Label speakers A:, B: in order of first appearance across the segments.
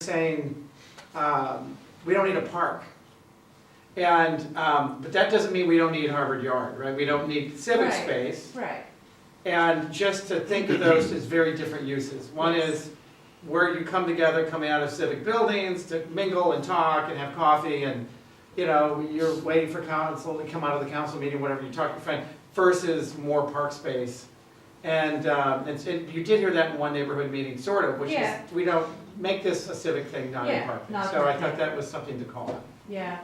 A: saying, we don't need a park. And, but that doesn't mean we don't need Harvard Yard, right? We don't need civic
B: Right.
A: space.
B: Right.
A: And just to think of those as very different uses. One is where you come together, coming out of civic buildings to mingle and talk and have coffee and, you know, you're waiting for council to come out of the council meeting, whatever, you talk to your friend, versus more park space. And you did hear that in one neighborhood meeting, sort of, which is,
B: Yeah.
A: we don't make this a civic thing, not a
B: Yeah,
A: park thing.
B: not a
A: So I
B: park
A: thought
B: thing.
A: that was something to call out.
B: Yeah.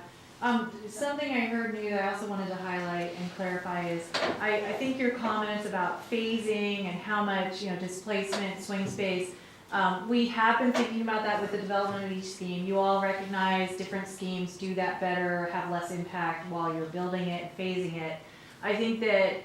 B: Something I heard new that I also wanted to highlight and clarify is, I think your comments about phasing and how much, you know, displacement, swing space, we have been thinking about that with the development of each scheme. You all recognize different schemes do that better, have less impact while you're building it and phasing it. I think that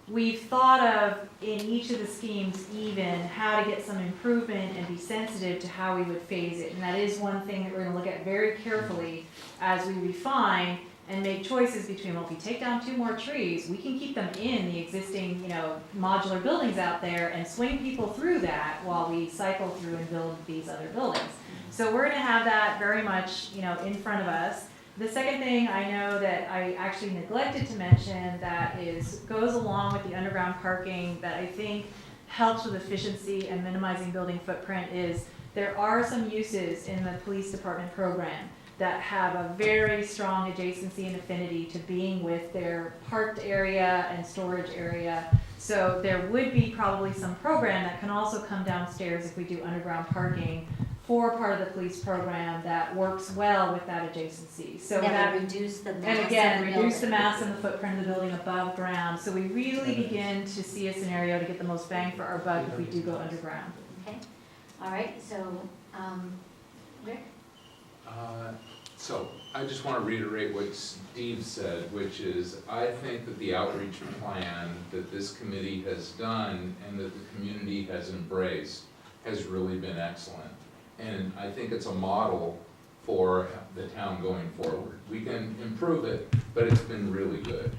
B: we've thought of in each of the schemes even how to get some improvement and be sensitive to how we would phase it. And that is one thing that we're gonna look at very carefully as we refine and make choices between, well, if we take down 2 more trees, we can keep them in the existing, you know, modular buildings out there and swing people through that while we cycle through and build these other buildings. So we're gonna have that very much, you know, in front of us. The second thing I know that I actually neglected to mention that goes along with the underground parking that I think helps with efficiency and minimizing building footprint is there are some uses in the police department program that have a very strong adjacency and affinity to being with their parked area and storage area. So there would be probably some program that can also come downstairs if we do underground parking for part of the police program that works well with that adjacency. So
C: that would reduce the mass
B: and again,
C: of the
B: reduce the
C: building.
B: mass and the footprint of the building above ground. So we really begin to see a scenario to get the most bang for our buck if we do go underground.
C: Okay, all right, so, Rick?
D: So I just want to reiterate what Steve said, which is I think that the outreach plan that this committee has done and that the community has embraced has really been excellent. And I think it's a model for the town going forward. We can improve it, but it's been really good.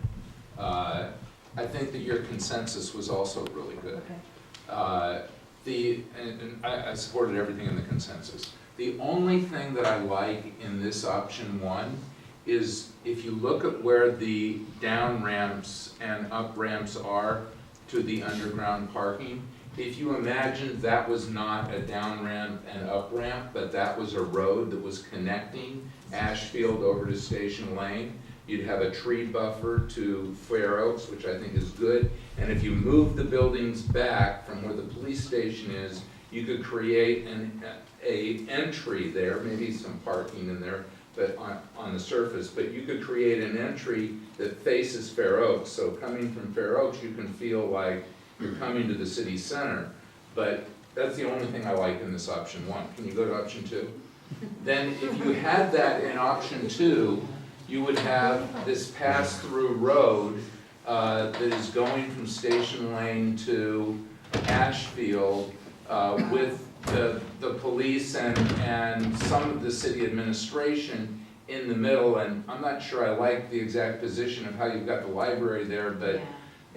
D: I think that your consensus was also really good.
B: Okay.
D: And I supported everything in the consensus. The only thing that I like in this option 1 is if you look at where the down ramps and up ramps are to the underground parking, if you imagine that was not a down ramp and up ramp, but that was a road that was connecting Ashfield over to Station Lane, you'd have a tree buffer to Fair Oaks, which I think is good. And if you move the buildings back from where the police station is, you could create an entry there, maybe some parking in there, but on the surface, but you could create an entry that faces Fair Oaks. So coming from Fair Oaks, you can feel like you're coming to the city center. But that's the only thing I like in this option 1. Can you go to option 2? Then if you had that in option 2, you would have this pass-through road that is going from Station Lane to Ashfield with the police and some of the city administration in the middle. And I'm not sure I like the exact position of how you've got the library there, but
B: Yeah.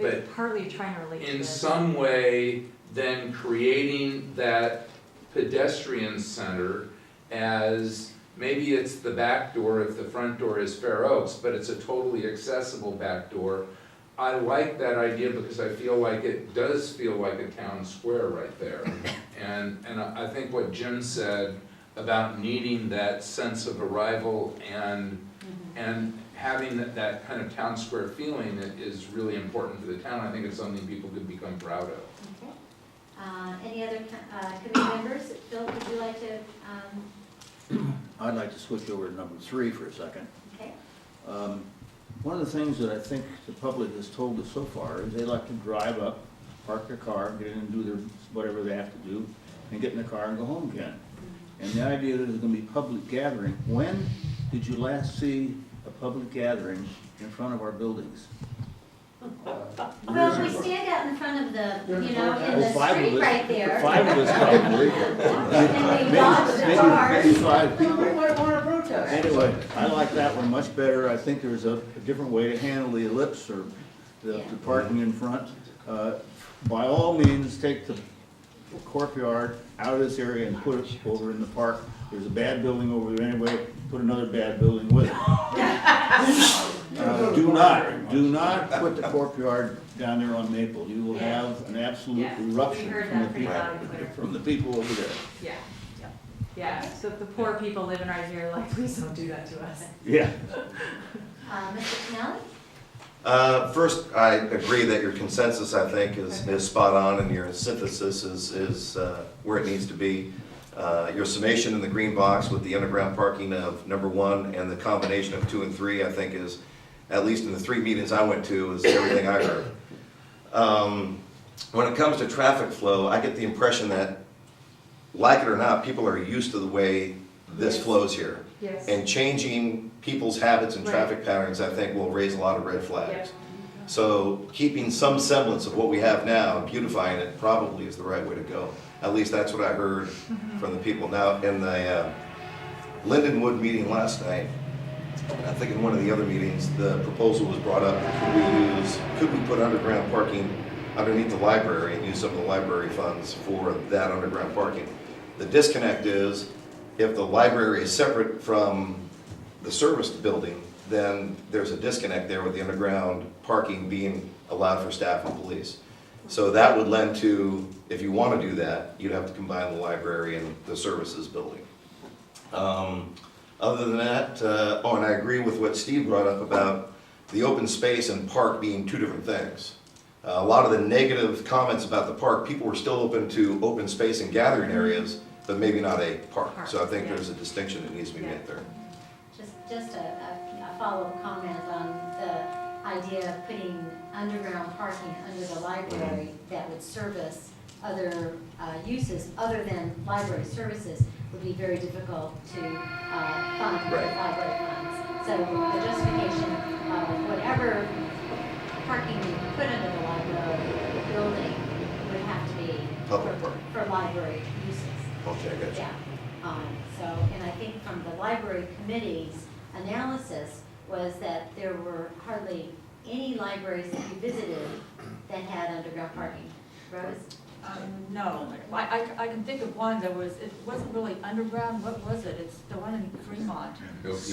B: It's partly trying to relate to
D: in
B: this.
D: some way then creating that pedestrian center as maybe it's the back door if the front door is Fair Oaks, but it's a totally accessible back door. I like that idea because I feel like it does feel like a town square right there. And I think what Jim said about needing that sense of arrival and having that kind of town square feeling is really important for the town. I think it's something people could become proud of.
C: Okay. Any other committee members? Phil, would you like to?
E: I'd like to switch over to number 3 for a second.
C: Okay.
E: One of the things that I think the public has told us so far is they like to drive up, park their car, get in and do their whatever they have to do, and get in the car and go home again. And the idea that there's going to be public gathering. When did you last see a public gathering in front of our buildings?
C: Well, we stand out in front of the, you know, in the
E: 5 of
C: street
E: us-
C: right there.
E: 5 of us probably.
C: And we dodge the cars.
E: Maybe 5 people.
F: We might want to protest.
E: Anyway, I like that one much better. I think there's a different way to handle the ellipse or the parking in front. By all means, take the courtyard out of this area and put it over in the park. There's a bad building over there anyway, put another bad building with it. Do not put the courtyard down there on Maple. You will have an absolute
B: Yeah.
E: eruption
B: We heard
E: from the
B: that pretty
E: people,
B: loud and clear.
E: from the people over there.
B: Yeah, yeah, so the poor people living right here, like, please don't do that to us.
E: Yeah.
C: Mr. Canali?
F: First, I agree that your consensus, I think, is spot on, and your synthesis is where it needs to be. Your summation in the green box with the underground parking of number 1 and the combination of 2 and 3, I think is, at least in the 3 meetings I went to, is everything I heard. When it comes to traffic flow, I get the impression that, like it or not, people are used to the way this
B: Yes.
F: flows here.
B: Yes.
F: And changing people's habits and
B: Right.
F: traffic patterns, I think, will raise a lot of red
B: Yep.
F: flags. So keeping some semblance of what we have now, beautifying it, probably is the right way to go. At least that's what I heard from the people. Now, in the Lindenwood meeting last night, and I think in one of the other meetings, the proposal was brought up, could we put underground parking underneath the library and use some of the library funds for that underground parking? The disconnect is, if the library is separate from the service building, then there's a disconnect there with the underground parking being allowed for staff and police. So that would lend to, if you want to do that, you'd have to combine the library and the services building. Other than that, and I agree with what Steve brought up about the open space and park being two different things. A lot of the negative comments about the park, people were still open to open space and gathering areas, but maybe not a park. So I think there's a distinction that needs to be made there.
C: Just a follow-up comment on the idea of putting underground parking under the library that would service other uses other than library services would be very difficult to fund with
F: Right.
C: library funds. So the justification of whatever parking you put under the library building would have to be
F: Public park.
C: for library uses.
F: Okay, I got you.
C: Yeah, so, and I think from the library committee's analysis was that there were hardly any libraries that you visited that had underground parking. Rose?
G: No, I can think of one that was, it wasn't really underground, what was it? It's the one in Fremont. It was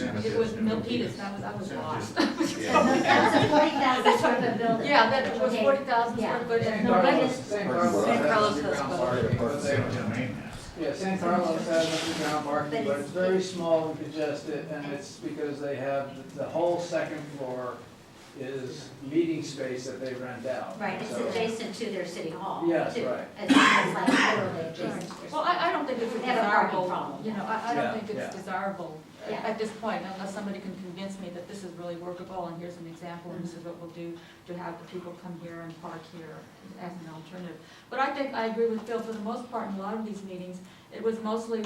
G: Milpitas, I was lost.
C: That was a 40,000 square foot building.
G: Yeah, that was
C: Okay.
G: 40,000
C: Yeah.
G: square foot.
C: No,
G: and-
C: I just-
A: San Carlos
G: San
A: has
G: Carlos
A: underground
G: has
A: parking. Yeah, San Carlos has underground parking, but it's very small and congested, and it's because they have, the whole second floor is meeting space that they rent out.
C: Right, it's
A: So-
C: adjacent to their city hall.
A: Yes,
C: too.
A: right.
C: It's like literally adjacent to their.
G: Well, I don't think it's a
C: They have a parking
G: desirable,
C: problem.
G: you know, I
A: Yeah,
G: don't think
A: yeah.
G: it's desirable
C: Yeah.
G: at this point, unless somebody can convince me that this is really workable, and here's an example, and this is what we'll do to have the people come here and park here as an alternative. But I think, I agree with Phil, for the most part, in a lot of these meetings, it was mostly,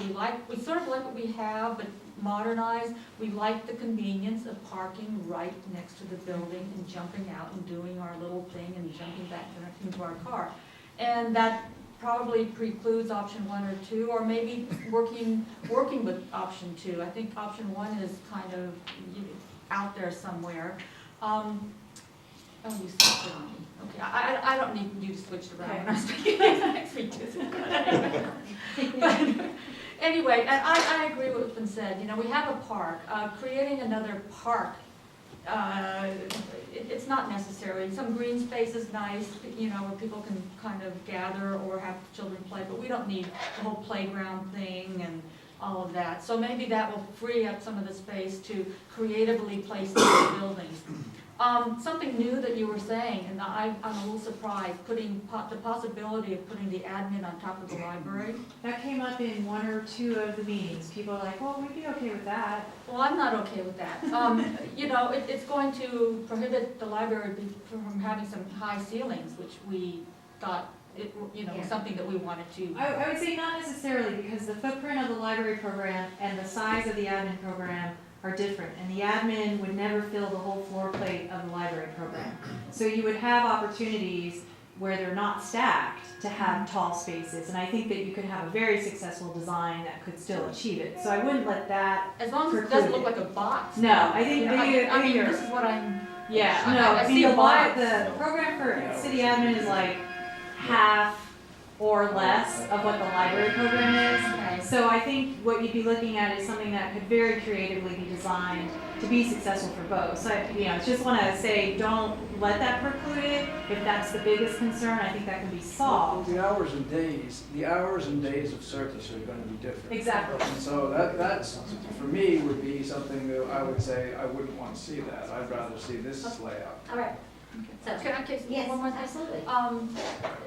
G: we sort of like what we have, but modernized. We like the convenience of parking right next to the building and jumping out and doing our little thing and jumping back into our car. And that probably precludes option 1 or 2, or maybe working with option 2. I think option 1 is kind of out there somewhere. Oh, you switched it on me. Okay, I don't need you to switch it around when I'm speaking next week too. But anyway, and I agree with what's been said. You know, we have a park. Creating another park, it's not necessary. Some green space is nice, you know, where people can kind of gather or have children play, but we don't need the whole playground thing and all of that. So maybe that will free up some of the space to creatively place these buildings. Something new that you were saying, and I'm a little surprised, putting the possibility of putting the admin on top of the library.
B: That came up in 1 or 2 of the meetings. People are like, well, we'd be okay with that.
G: Well, I'm not okay with that. You know, it's going to prohibit the library from having some high ceilings, which we thought, was something that we wanted to.
B: I would say not necessarily, because the footprint of the library program and the size of the admin program are different, and the admin would never fill the whole floor plate of the library program. So you would have opportunities where they're not stacked to have tall spaces, and I think that you could have a very successful design that could still achieve it. So I wouldn't let that,
G: As long as it doesn't look like a box.
B: no, I think,
G: You know,
B: I
G: I mean,
B: think
G: this is what I'm.
B: yeah,
G: I-
B: no,
G: I
B: I
G: see
B: mean,
G: a
B: the
G: box.
B: program for city admin is like half or less of what the library program is.
C: Okay.
B: So I think what you'd be looking at is something that could very creatively be designed to be successful for both. So I just want to say, don't let that preclude it. If that's the biggest concern, I think that can be solved.
H: The hours and days of service are gonna be different.
B: Exactly.
H: And so that's, for me, would be something that I would say, I wouldn't want to see that. I'd rather see this layout.
C: All right. So,
G: Can I say
C: yes,
G: one more thing?
C: absolutely.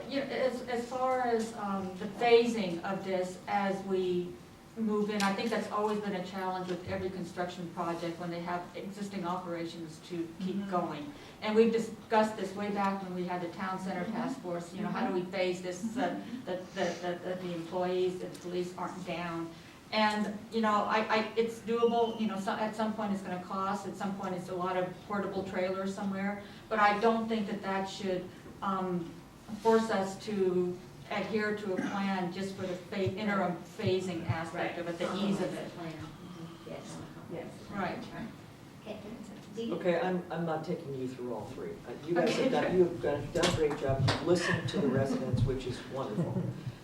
G: You know, as far as the phasing of this as we move in, I think that's always been a challenge with every construction project when they have existing operations to keep going. And we've discussed this way back when we had the town center task force, you know, how do we phase this so that the employees and police aren't down? And, you know, it's doable, you know, at some point it's gonna cost, at some point it's a lot of portable trailers somewhere, but I don't think that should force us to adhere to a plan just for the interim phasing aspect of it, the ease of it.
C: Yes.
B: Yes.
G: Right.
C: Okay. Dee?
I: Okay, I'm not taking you through all three. You guys have done a great job. You've listened to the residents, which is wonderful.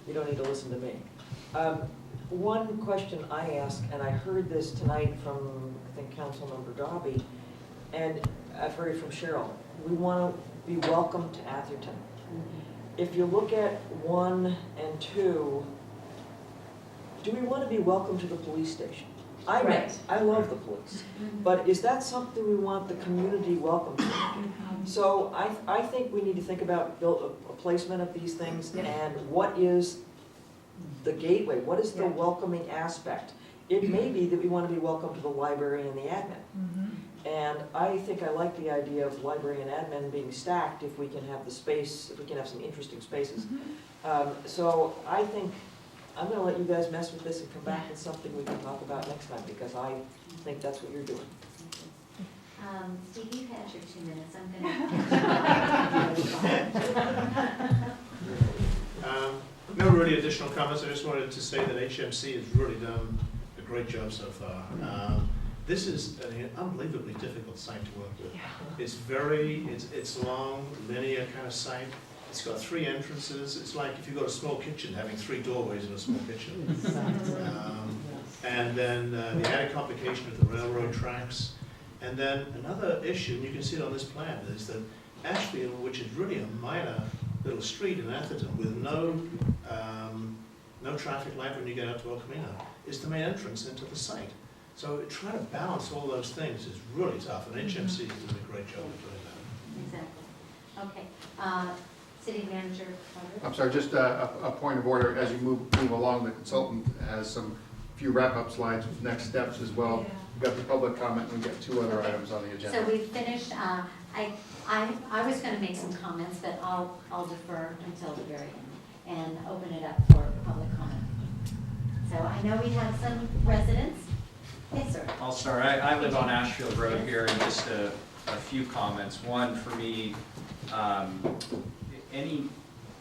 I: You don't need to listen to me. One question I asked, and I heard this tonight from, I think, Councilmember Dobby, and I've heard it from Cheryl. We want to be welcome to Atherton. If you look at 1 and 2, do we want to be welcome to the police station?
B: Right.
I: I love the police, but is that something we want the community welcome to? So I think we need to think about a placement of these things and what is the gateway, what is the welcoming aspect? It may be that we want to be welcome to the library and the admin. And I think I like the idea of library and admin being stacked if we can have the space, if we can have some interesting spaces. So I think, I'm gonna let you guys mess with this and come back with something we can talk about next time, because I think that's what you're doing.
C: Steve, you've had your 2 minutes. I'm gonna.
J: No really additional comments. I just wanted to say that HMC has really done a great job so far. This is an unbelievably difficult site to work with. It's long, linear kind of site. It's got 3 entrances. It's like if you've got a small kitchen, having 3 doorways in a small kitchen. And then the added complication of the railroad tracks. And then another issue, and you can see it on this plan, is that Ashfield, which is really a minor little street in Atherton with no traffic light when you get out to El Camino, is the main entrance into the site. So trying to balance all those things is really tough, and HMC is doing a great job of doing that.
C: Exactly. Okay. City Manager Carter?
K: I'm sorry, just a point of order. As you move along, the consultant has some few wrap-up slides with next steps as well. We've got the public comment, and we've got 2 other items on the agenda.
C: So we've finished. I was going to make some comments, but I'll defer until the very end and open it up for public comment. So I know we have some residents. Yes, sir.
L: I'll start. I live on Ashfield Road here, and just a few comments. One, for me,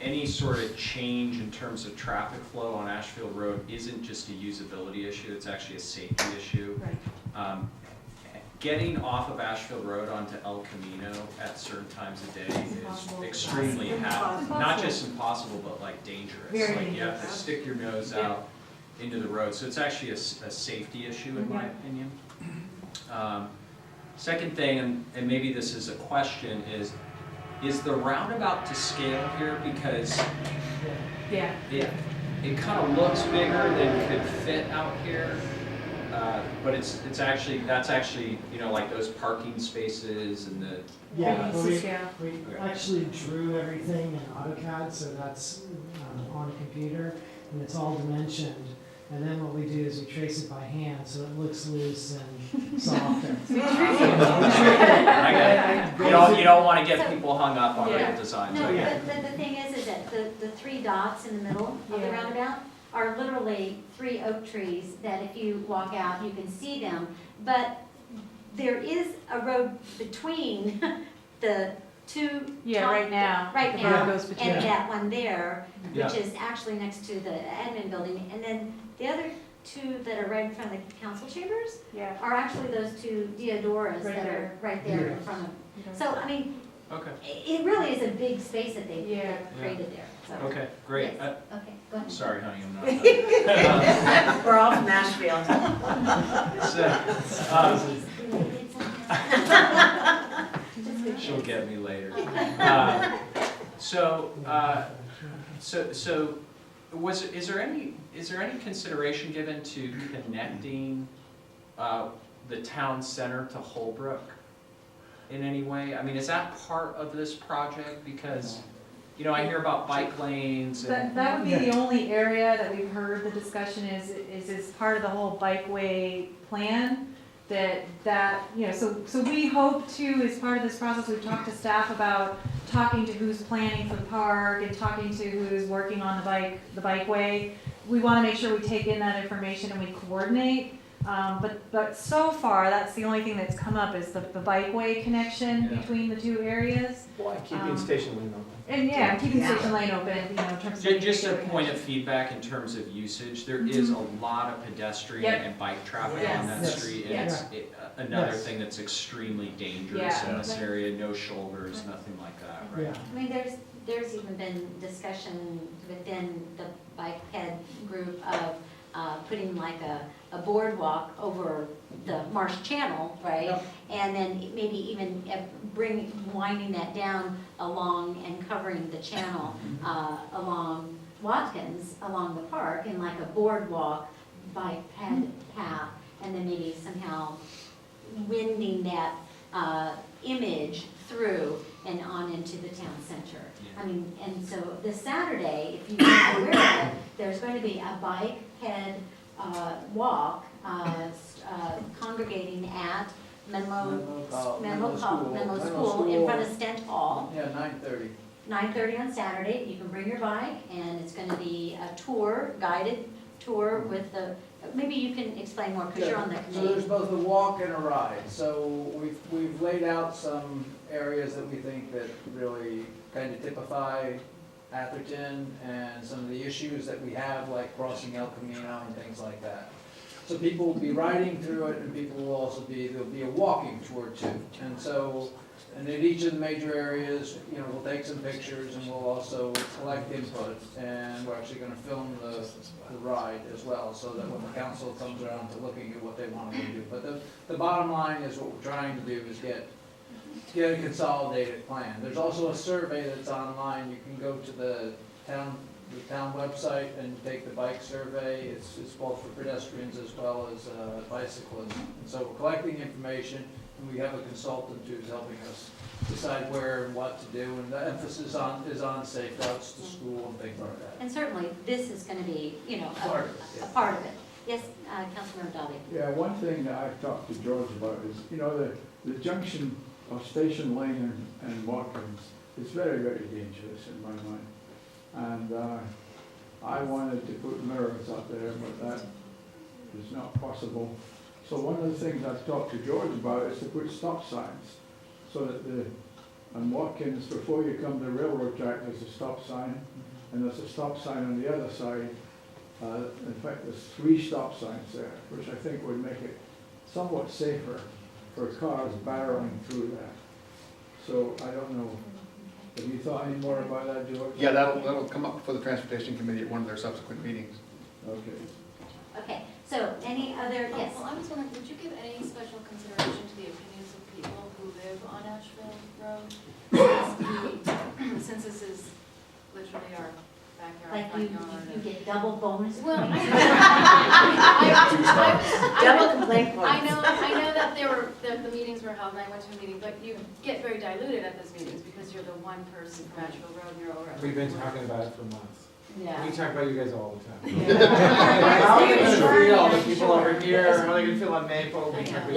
L: any sort of change in terms of traffic flow on Ashfield Road isn't just a usability issue, it's actually a safety issue.
B: Right.
L: Getting off of Ashfield Road onto El Camino at certain times of day is extremely not just impossible, but like dangerous.
B: Very
L: like you have to
B: dangerous.
L: stick your nose out into the road. So it's actually a safety issue in my opinion. Second thing, and maybe this is a question, is the roundabout to scale here? Because it kind of looks bigger than could fit out here. But that's actually, you know, like those parking spaces and the.
B: Yeah,
M: we actually drew everything in AutoCAD, so that's on a computer, and it's all dimensioned. And then what we do is we trace it by hand, so it looks loose and softer.
L: You don't want to get people hung up on real design.
C: No, but the thing is that the 3 dots in the middle of the roundabout are literally 3 oak trees that if you walk out, you can see them. But there is a road between the 2.
B: Right now.
C: Right
B: The
C: now,
B: road goes between.
C: and that one there, which
L: Yeah.
C: is actually next to the admin building. And then the other 2 that are right in front of the council chambers are actually those 2 Diodoras
B: Right
C: that
B: there.
C: are right there in front of. So, I mean,
L: Okay.
C: it really is a big space that they've created there. So,
L: Okay, great.
C: yes. Okay, go ahead.
L: Sorry, honey, I'm not done.
I: We're all from Nashville.
L: She'll get me later. Is there any consideration given to connecting the town center to Holbrook in any way? I mean, is that part of this project? Because, you know, I hear about bike lanes and.
B: That would be the only area that we've heard the discussion is part of the whole bikeway plan. So we hope to, as part of this process, we've talked to staff about talking to who's planning for the park and talking to who's working on the bikeway. We want to make sure we take in that information and we coordinate. But so far, that's the only thing that's come up is the bikeway connection between the two areas.
A: Well, and keeping Station Lane open.
B: And keeping Station Lane open, in terms of.
L: Just a point of feedback in terms of usage, there is a lot of pedestrian and bike traffic on that street. And it's another thing that's extremely dangerous in this area, no shoulders, nothing like that, right?
C: I mean, there's even been discussion within the bikehead group of putting like a boardwalk over the Marsh Channel, right?
I: Yep.
C: And then maybe even winding that down along and covering the channel along Watkins, along the park, in like a boardwalk bike path, and then maybe somehow winding that image through and on into the town center. I mean, and so this Saturday, if you're aware of it, there's going to be a bikehead walk congregating at Menlo School in front of Stent Hall.
H: Yeah, 9:30.
C: 9:30 on Saturday. You can bring your bike, and it's going to be a tour, guided tour with the. Maybe you can explain more because you're on the
H: So
C: committee.
H: there's both a walk and a ride. So we've laid out some areas that we think that really kind of typify Atherton and some of the issues that we have, like crossing El Camino and things like that. So people will be riding through it, and people will also there'll be a walking tour too. And at each of the major areas, you know, we'll take some pictures and we'll also collect input. And we're actually gonna film the ride as well, so that when the council comes around to looking at what they want to do. But the bottom line is what we're trying to do is get a consolidated plan. There's also a survey that's online. You can go to the town website and take the bike survey. It's both for pedestrians as well as bicyclists. And so we're collecting information, and we have a consultant who's helping us decide where and what to do. And the emphasis is on safe routes to school and things like that.
C: And certainly, this is going to be, you know,
H: Part of it,
C: a
H: yes.
C: part of it. Yes, Councilmember Dolly.
N: Yeah, one thing that I've talked to George about is, you know, the junction of Station Lane and Watkins is very, very dangerous in my mind. And I wanted to put mirrors up there, but that is not possible. So one of the things I've talked to George about is to put stop signs, so that on Watkins, before you come to the railroad track, there's a stop sign, and there's a stop sign on the other side. In fact, there's 3 stop signs there, which I think would make it somewhat safer for cars barreling through that. So I don't know. Have you thought any more about that, George?
K: Yeah, that'll come up for the Transportation Committee at one of their subsequent meetings.
N: Okay.
C: Okay, so any other, yes?
O: Well, I was wondering, would you give any special consideration to the opinions of people who live on Asheville Road? Since this is literally our backyard,
C: Like
O: front
C: you
O: yard.
C: get double bonus?
O: Well,
I: Double complaint
O: I
I: points.
O: know that the meetings were held, and I went to a meeting, but you get very diluted at those meetings because you're the one person from Asheville Road and you're over.
A: We've been talking about it for months.
C: Yeah.
A: We talk about you guys all the time.
C: Yeah.
A: How are they gonna feel, the people over here, how are they gonna feel on Maple? We talk about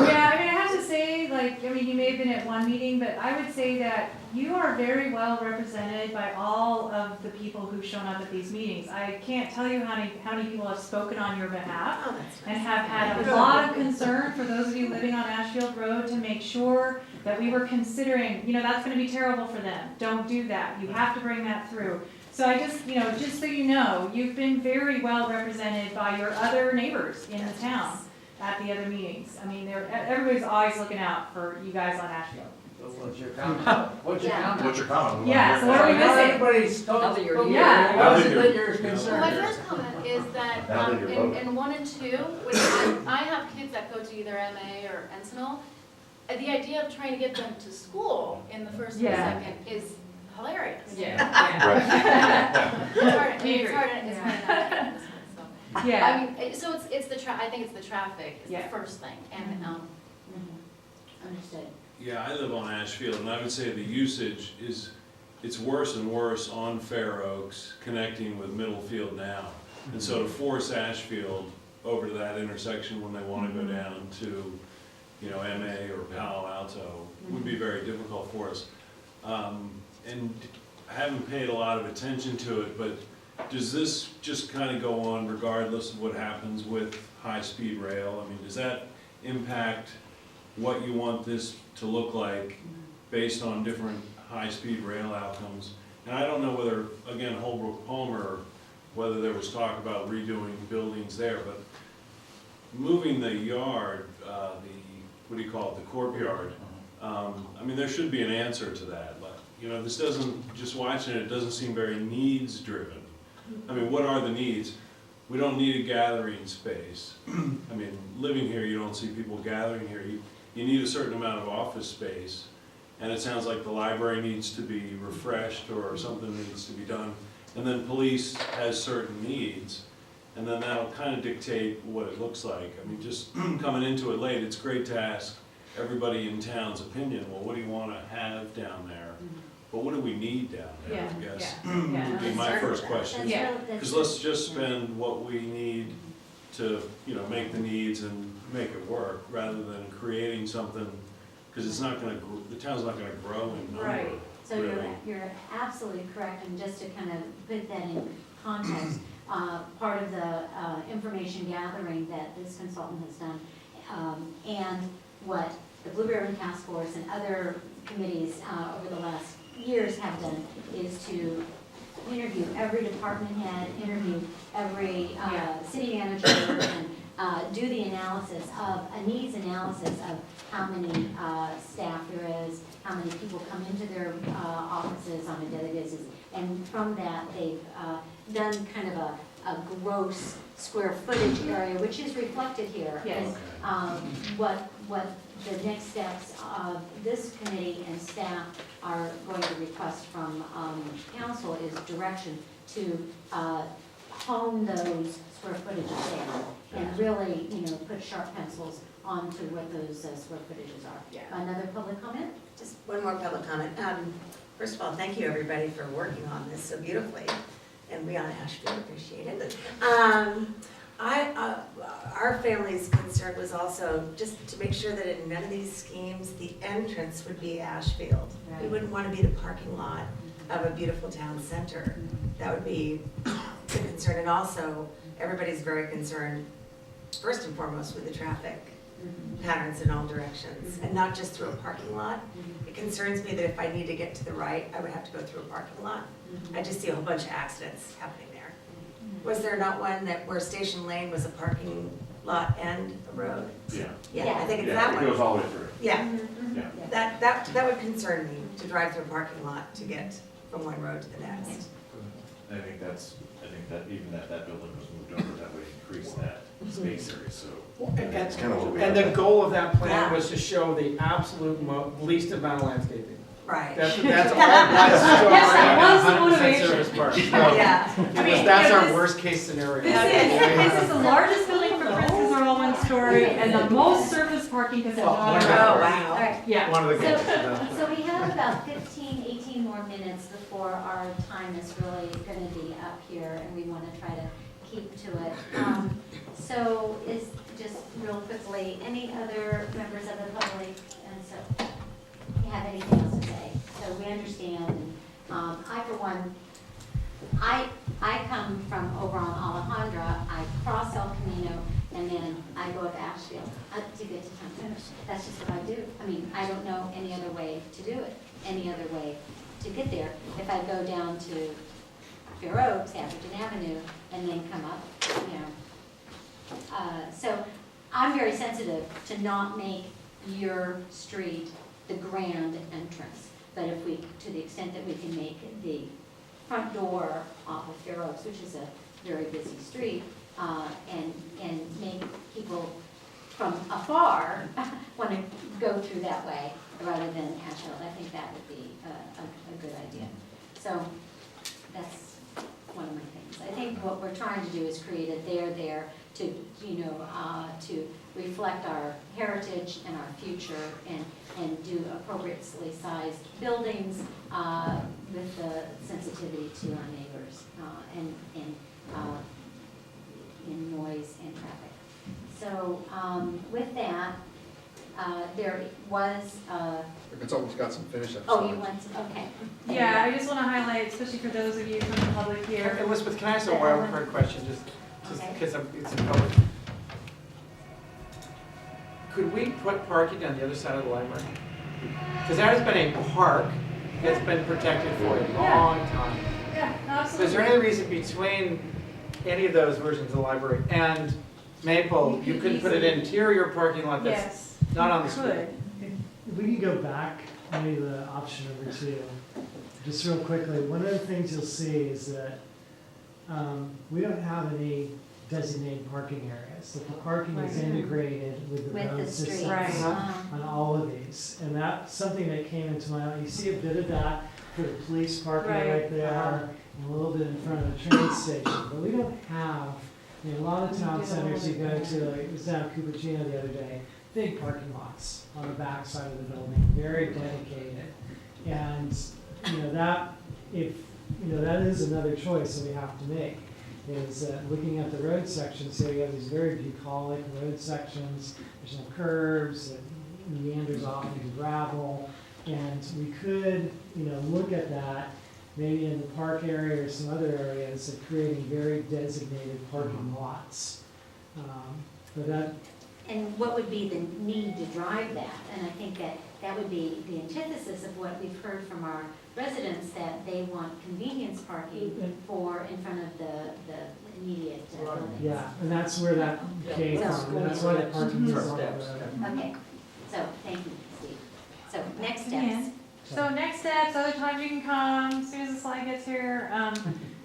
B: Yeah, I mean, I have to say, you may have been at one meeting, but I would say that you are very well represented by all of the people who've shown up at these meetings. I can't tell you how many people have spoken on your behalf and have had a lot of concern for those of you living on Ashfield Road to make sure that we were considering, you know, that's gonna be terrible for them. Don't do that. You have to bring that through. So I just, you know, just so you know, you've been very well represented by your other neighbors in the town at the other meetings. I mean, everybody's always looking out for you guys on Ashfield.
H: What's your comment? What's your
C: Yeah.
H: comment?
K: What's your comment?
B: Yeah, so what are we
H: Not
B: missing?
H: everybody's
I: Now that you're here.
B: Yeah.
H: What is it
K: Now
H: that you're
O: Well, my
H: concerned?
O: first comment is that
K: Now that you're voting.
O: in 1 and 2, which I have kids that go to either MA or Encinal, the idea of trying to get them to school in the first and
B: Yeah.
O: second is hilarious.
B: Yeah.
O: It's hard, it's
B: Agree.
O: hard, it's hard not to this one, so.
B: Yeah.
O: I mean, so it's I think it's the traffic is
B: Yeah.
O: the first thing, and,
C: Understood.
P: Yeah, I live on Ashfield, and I would say the usage is, it's worse and worse on Fair Oaks, connecting with Middlefield now. And so to force Ashfield over to that intersection when they want to go down to, you know, MA or Palo Alto would be very difficult for us. And I haven't paid a lot of attention to it, but does this just kind of go on regardless of what happens with high-speed rail? I mean, does that impact what you want this to look like based on different high-speed rail outcomes? And I don't know whether, again, Holbrook-Palmer, whether there was talk about redoing buildings there, but moving the yard, what do you call it, the courtyard, I mean, there should be an answer to that. Like, you know, this doesn't, just watching it, it doesn't seem very needs-driven. I mean, what are the needs? We don't need a gathering space. I mean, living here, you don't see people gathering here. You need a certain amount of office space, and it sounds like the library needs to be refreshed or something needs to be done. And then police has certain needs, and then that'll kind of dictate what it looks like. I mean, just coming into it late, it's great to ask everybody in town's opinion, well, what do you want to have down there? But what do we need down there, I guess, would be my first question.
B: Yeah.
C: That's
P: Because let's just spend what we need to, you know, make the needs and make it work, rather than creating something, because it's not gonna, the town's not gonna grow in number,
B: Right.
C: So
P: really.
C: you're absolutely correct, and just to kind of put that in context, part of the information gathering that this consultant has done, and what the Blue Ribbon Task Force and other committees over the last years have done, is to interview every department head, interview every city manager, and do the analysis of, a needs analysis of how many staff there is, how many people come into their offices on a daily basis. And from that, they've done kind of a gross square footage area, which is reflected here.
B: Yes.
C: And what the next steps of this committee and staff are going to request from council is direction to hone those square footages there, and really, you know, put sharp pencils onto what those square footages are.
B: Yeah.
C: Another public comment?
Q: Just one more public comment. First of all, thank you, everybody, for working on this so beautifully, and we on Ashfield appreciate it. Our family's concern was also just to make sure that in none of these schemes, the entrance would be Ashfield. We
C: Right.
Q: wouldn't want to be the parking lot of a beautiful town center. That would be the concern, and also, everybody's very concerned, first and foremost, with the traffic patterns in all directions, and not just through a parking lot. It concerns me that if I need to get to the right, I would have to go through a parking lot. I just see a whole bunch of accidents happening there. Was there not one that where Station Lane was a parking lot and a road?
K: Yeah.
Q: Yeah, I think it's
K: Yeah,
Q: that
K: it
Q: one.
K: goes all the way through.
Q: Yeah,
K: Yeah.
Q: that would concern me, to drive through a parking lot to get from one road to the next.
R: I think that even that building was moved over, that would increase that space area, so.
F: That's kind of what we
A: And
F: have.
A: the goal of that plan
Q: Yeah.
A: was to show the absolute least amount of landscaping.
Q: Right.
A: That's all, that's
B: the
A: 100%
B: motivation.
A: service park. So,
Q: Yeah.
A: That's our worst case scenario.
B: This is the largest building for Prince's are all one story, and the most surface parking because it's
A: Oh,
B: not.
A: wow.
Q: Oh,
C: All
Q: wow.
C: right.
B: Yeah.
A: One of the goals.
C: So we have about 18 more minutes before our time is really going to be up here, and we want to try to keep to it. So is, just real quickly, any other members of the public, and so, you have anything else to say? So we understand, I for one, I come from over on Alejandra, I cross El Camino, and then I go up Ashfield to get to Town Center. That's just what I do. I mean, I don't know any other way to do it, any other way to get there. If I go down to Fair Oaks, Atherton Avenue, and then come up, you know. So I'm very sensitive to not make your street the grand entrance. But if we, to the extent that we can make the front door off of Fair Oaks, which is a very busy street, and make people from afar want to go through that way rather than Ash Hill, I think that would be a good idea. So that's one of my things. I think what we're trying to do is create a there to, you know, to reflect our heritage and our future and do appropriately sized buildings with the sensitivity to our neighbors and in noise and traffic. So with that, there was
K: The consultant's got some finish up.
C: oh, you want to, okay.
B: Yeah, I just want to highlight, especially for those of you from the public here.
A: Elizabeth, can I ask a wild card question, just
C: Okay.
A: because it's in public? Could we put parking on the other side of the library? Because that has been a park that's been protected for a long time.
B: Yeah,
A: So
B: absolutely.
A: is there any reason between any of those versions of the library and Maple, you couldn't put an interior parking lot that's
B: Yes.
A: not on the
B: you
A: street?
B: could.
M: If we could go back, maybe the option number 2, just real quickly, one of the things you'll see is that we don't have any designated parking areas. The parking is
B: Right.
M: integrated with the
C: With
M: road
C: the streets.
M: system
B: Right.
M: on all of these. And that's something that came into my mind. You see a bit of that for the police parking
B: Right.
M: right there, and a little bit in front of the train station. But we don't have, in a lot of town centers you go to, like, it was down in Cupertino the other day, big parking lots on the back side of the building, very dedicated. And, you know, that, if, you know, that is another choice that we have to make, is looking at the road sections here, you have these very bucolic road sections, there's no curbs, it meanders off into gravel, and we could, you know, look at that, maybe in the park area or some other areas, of creating very designated parking lots. But that,
C: And what would be the need to drive that? And I think that would be the antithesis of what we've heard from our residents, that they want convenience parking for in front of the immediate buildings.
M: yeah, and that's where that came from, and that's why the parking is on the
C: Okay, so thank you, Steve. So next steps.
B: So next steps, other times you can come, as soon as the slide gets here.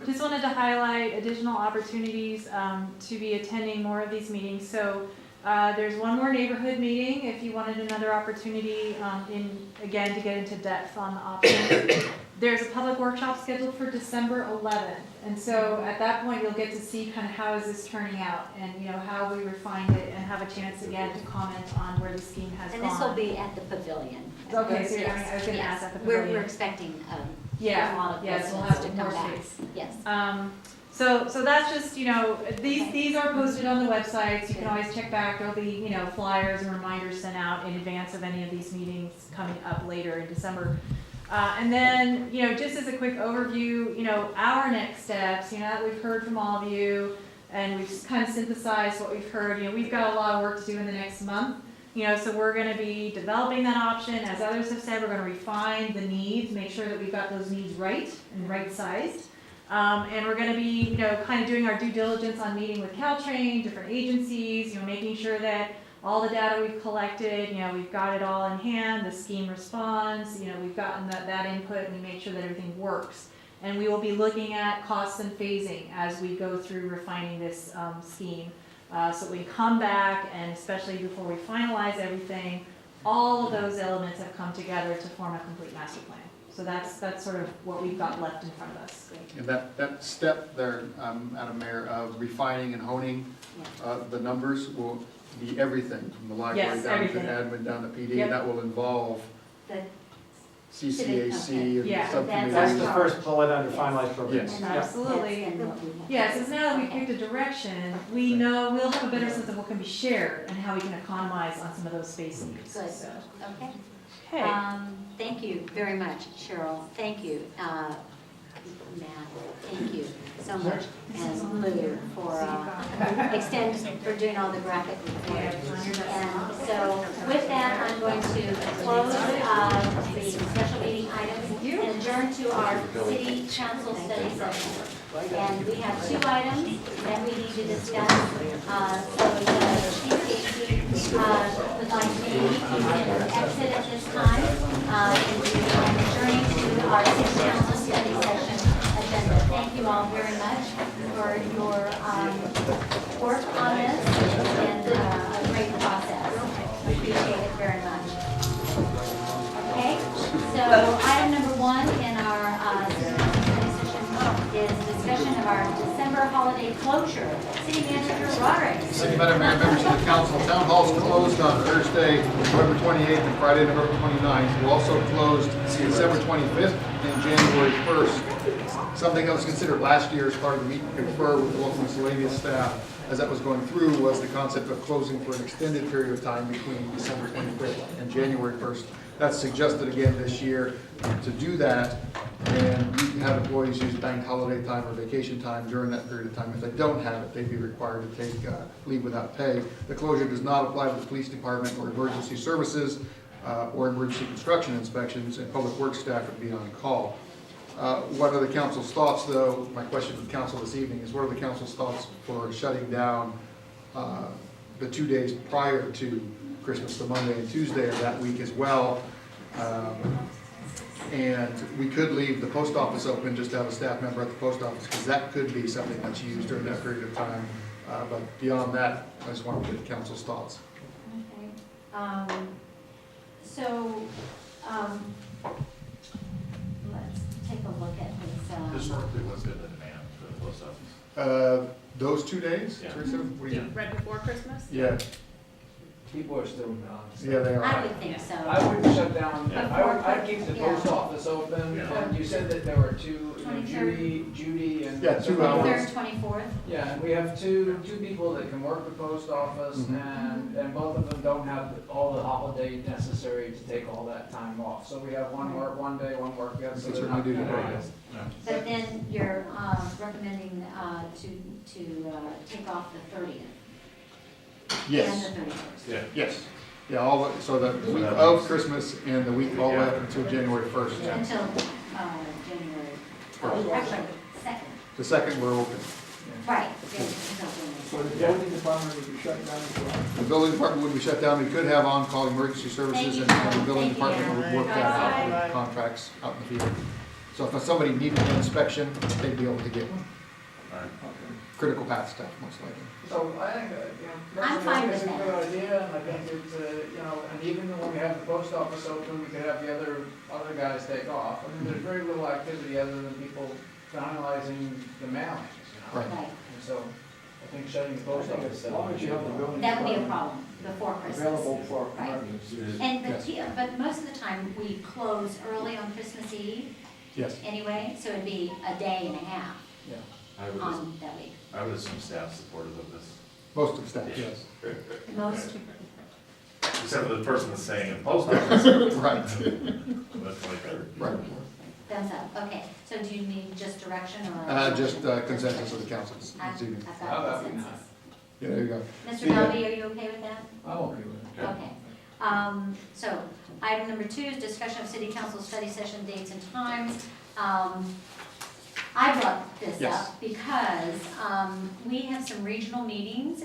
B: Just wanted to highlight additional opportunities to be attending more of these meetings. So there's one more neighborhood meeting if you wanted another opportunity again, to get into depth on the options. There's a public workshop scheduled for December 11th. And so at that point, you'll get to see kind of how is this turning out and, you know, how we refined it and have a chance again to comment on where the scheme has gone.
C: And this will be at the pavilion.
B: Okay, so
C: Yes,
B: I was gonna
C: yes.
B: ask at the
C: We're
B: pavilion.
C: expecting a lot of
B: Yes, we'll
C: residents
B: have
C: to
B: more
C: come back.
B: space.
C: Yes.
B: So that's just, you know, these are posted on the websites. You can always check back. There'll be, you know, flyers and reminders sent out in advance of any of these meetings coming up later in December. And then, you know, just as a quick overview, you know, our next steps, you know, that we've heard from all of you and we've just kind of synthesized what we've heard. You know, we've got a lot of work to do in the next month. You know, so we're going to be developing that option. As others have said, we're going to refine the needs, make sure that we've got those needs right and right-sized. And we're going to be, you know, kind of doing our due diligence on meeting with Caltrain, different agencies, you know, making sure that all the data we've collected, you know, we've got it all in hand, the scheme responds, you know, we've gotten that input and we make sure that everything works. And we will be looking at costs and phasing as we go through refining this scheme. So we come back, and especially before we finalize everything, all of those elements have come together to form a complete master plan. So that's sort of what we've got left in front of us.
K: And that step there, Madam Mayor, of refining and honing the numbers will be everything, from the library
B: Yes,
K: down
B: everything.
K: to admin, down to PD.
B: Yep.
K: That will involve
C: The
K: CCAC and
B: Yeah.
K: subcommittees.
A: That's the first bullet under finalized programs.
K: Yes.
C: And
A: Yeah.
B: Absolutely.
C: that's then what we have.
B: Yes, it's now that we've picked a direction, we know we'll have a better sense of what can be shared and how we can economize on some of those space needs.
C: Good.
B: So,
C: Okay.
B: okay.
C: Thank you very much, Cheryl. Thank you, Matt. Thank you so much, and Lou for for doing all the graphic reporting. And so with that, I'm going to close the special meeting items and adjourn to our city council study session. And we have 2 items that we need to discuss. So the chief would like me to exit at this time, and adjourning to our city council study session agenda. Thank you all very much for your work on this. It's been a great process. Appreciate it very much. Okay, so item number 1 in our city council study session is discussion of our December holiday closure. City Manager Roderick.
K: City Madam Mayor, members of the council, town hall's closed on Thursday, November 28th and Friday, November 29th. We're also closed December 25th and January 1st. Something that was considered last year as part of the meet and confer with the local miscellaneous staff as that was going through was the concept of closing for an extended period of time between December 25th and January 1st. That's suggested again this year to do that, and you can have employees use bank holiday time or vacation time during that period of time. If they don't have it, they'd be required to take leave without pay. The closure does not apply to the police department or emergency services or emergency construction inspections, and public works staff would be on call. What are the council's thoughts, though? My question for the council this evening is, what are the council's thoughts for shutting down the 2 days prior to Christmas, the Monday and Tuesday of that week as well? And we could leave the post office open, just to have a staff member at the post office, because that could be something that's used during that period of time. But beyond that, I just want to get the council's thoughts.
C: Okay. Let's take a look at this.
R: Historically, what's been the demand for the post office?
K: Those 2 days,
R: Yeah.
K: Teresa? What do you-
O: Right before Christmas?
K: Yeah,
H: People are still gone.
K: yeah, they are.
C: I would think so.
H: I would shut down,
C: Yeah.
H: I'd keep the post office open,
R: Yeah.
H: and you said that there were two, you know,
C: 23rd.
H: Judy and.
K: Yeah, 2 hours.
C: 23rd, 24th.
H: Yeah, and we have two people that can work the post office,
K: Mhm.
H: and both of them don't have all the holiday necessary to take all that time off. So we have one work one day, one work the other, so
K: That's
H: they're
K: what
H: not
K: we do today,
H: penalized.
C: But then you're recommending to take off the 30th
K: Yes,
C: and the 31st.
R: Yeah.
K: yes. Yeah, so the week of Christmas and the week all the way up until January 1st.
C: Until January, actually, 2nd.
K: The 2nd, we're open.
C: Right. Yeah, until
N: So
C: January.
N: the building department would be shut down as well.
K: The building department would be shut down. We could have on-call emergency services, and the building department would work that out with contracts out in the field. So if somebody needed an inspection, they'd be able to get one. Critical path stuff, most likely.
H: So I think,
C: I'm
H: personally, I
C: fine
H: think it's a
C: with
H: good
C: that.
H: idea, and I think it's, and even when we have the post office open, we could have the other guys take off. I mean, there's very little activity other than people finalizing the mailings,
K: Right.
C: Right.
H: And so I think shutting the post office
N: As long as you have the building
C: That would be a
N: department
C: problem before Christmas.
N: available for
C: Right.
N: emergencies.
C: But most of the time, we close early on Christmas Eve
K: Yes.
C: anyway, so it'd be a day and a half
R: I would,
C: on that week.
R: I would assume staff supportive of this,
K: Most of the staff, yes.
C: Most,
R: except for the person that's staying in the post office.
K: Right.
R: That's like,
K: Right.
C: thumbs up, okay. So do you need just direction or?
K: Just consensus of the council this evening.
C: I've
H: That
C: got
H: would be
C: consensus.
K: Yeah, there you go.
C: Mr. Melby, are you okay with that?
H: I'm okay with it.
C: Okay. So, item number 2 is discussion of city council study session dates and times. I brought this
K: Yes.
C: up because we have some regional meetings,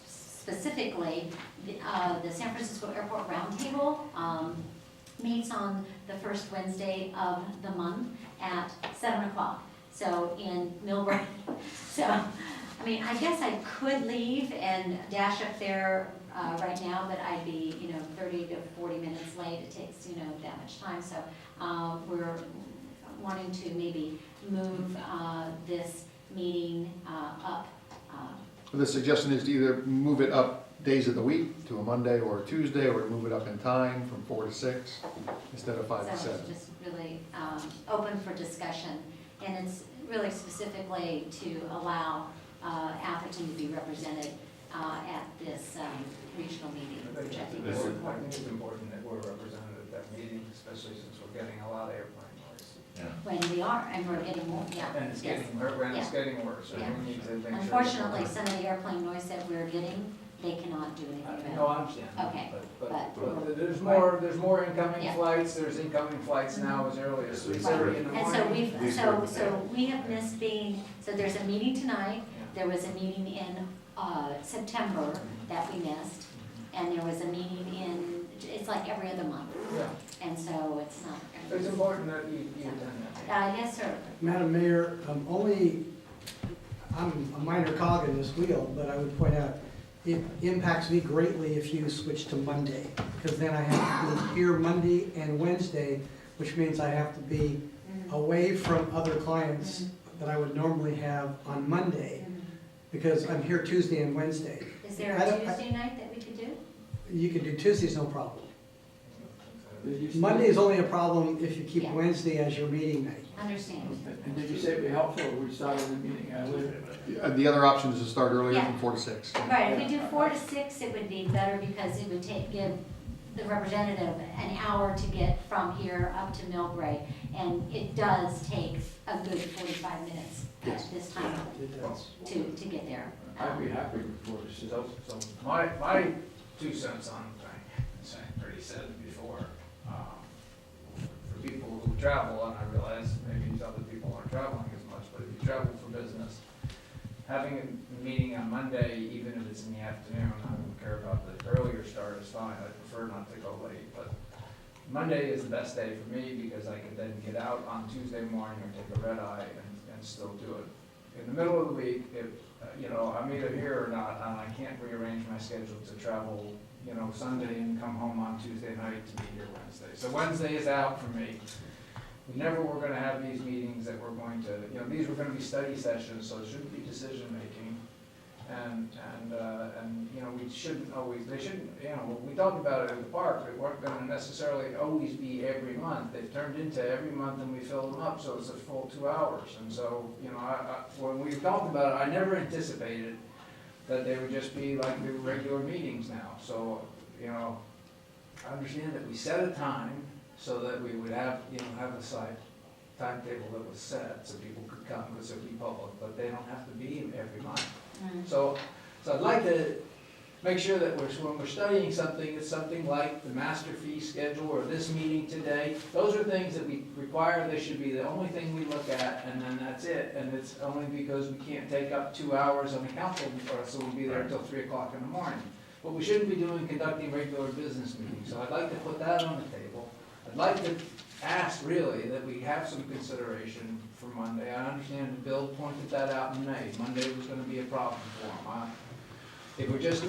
C: specifically the San Francisco Airport Roundtable meets on the first Wednesday of the month at 7 o'clock. So in Millbrae. So, I mean, I guess I could leave and dash up there right now, but I'd be, 30 to 40 minutes late. It takes, that much time. So we're wanting to maybe move this meeting up.
K: The suggestion is to either move it up days of the week to a Monday or a Tuesday, or move it up in time from 4 to 6 instead of 5 to
C: So
K: 7.
C: it's just really open for discussion. And it's really specifically to allow Atherton to be represented at this regional meeting, which I think is
H: I
C: important.
H: think it's important that we're represented at that meeting, especially since we're getting a lot of airplane noise.
R: yeah.
C: When we are, and we're getting more, yeah.
H: And it's
C: yes.
H: getting worse, so
C: Yeah.
H: we need to make sure. that
C: Unfortunately,
H: we're-
C: some of the airplane noise that we're getting, they cannot do anything
H: No,
C: about.
H: I understand.
C: Okay,
H: But there's more incoming
C: Yeah.
H: flights, there's incoming flights now as early as
R: Right.
H: 3:30 in the
C: And
H: morning.
C: so we have missed being, so there's a meeting tonight, there was a meeting in September that we missed, and there was a meeting in, it's like every other month,
H: Yeah,
C: and so it's not.
H: it's important that you attend that.
C: Yes, sir.
M: Madam Mayor, I'm a minor cog in this wheel, but I would point out, it impacts me greatly if you switch to Monday, because then I have to be here Monday and Wednesday, which means I have to be away from other clients that I would normally have on Monday, because I'm here Tuesday and Wednesday.
C: Is there a Tuesday night that we could do?
M: You can do Tuesdays, no problem. Monday is only a problem if you keep
C: Yeah.
M: Wednesday as your meeting night.
C: Understand.
N: And did you say it'd be helpful if we started the meeting earlier?
K: The other option is to start earlier
C: Yeah.
K: from 4 to 6.
C: Right, if we do 4 to 6, it would be better because it would give the representative an hour to get from here up to Millbrae. And it does take a good 45 minutes at this time to get there.
N: I'd be happy with 4 to 6.
H: So my 2 cents on the thing, as I already said before, for people who travel, and I realize maybe other people aren't traveling as much, but if you travel for business, having a meeting on Monday, even if it's in the afternoon, I don't care about the earlier start is fine, I prefer not to go late, but Monday is the best day for me because I could then get out on Tuesday morning or take a red eye and still do it. In the middle of the week, if, I'm either here or not, and I can't rearrange my schedule to travel, Sunday and come home on Tuesday night to be here Wednesday. So Wednesday is out for me. We never were gonna have these meetings that we're going to, these were gonna be study sessions, so it shouldn't be decision-making. And we shouldn't always, they shouldn't, we talked about it at the park, they weren't gonna necessarily always be every month. They've turned into every month and we fill them up, so it's a full 2 hours. And so, when we talked about it, I never anticipated that they would just be like the regular meetings now. So, I understand that we set a time so that we would have a side timetable that was set so people could come because it would be public, but they don't have to be every month. So I'd like to make sure that when we're studying something, it's something like the master fee schedule or this meeting today. Those are things that we require, they should be the only thing we look at, and then that's it. And it's only because we can't take up 2 hours on the council, so we'll be there until 3 o'clock in the morning. But we shouldn't be conducting regular business meetings, so I'd like to put that on the table. I'd like to ask, really, that we have some consideration for Monday. I understand Bill pointed that out in May. Monday was gonna be a problem for him. If we're just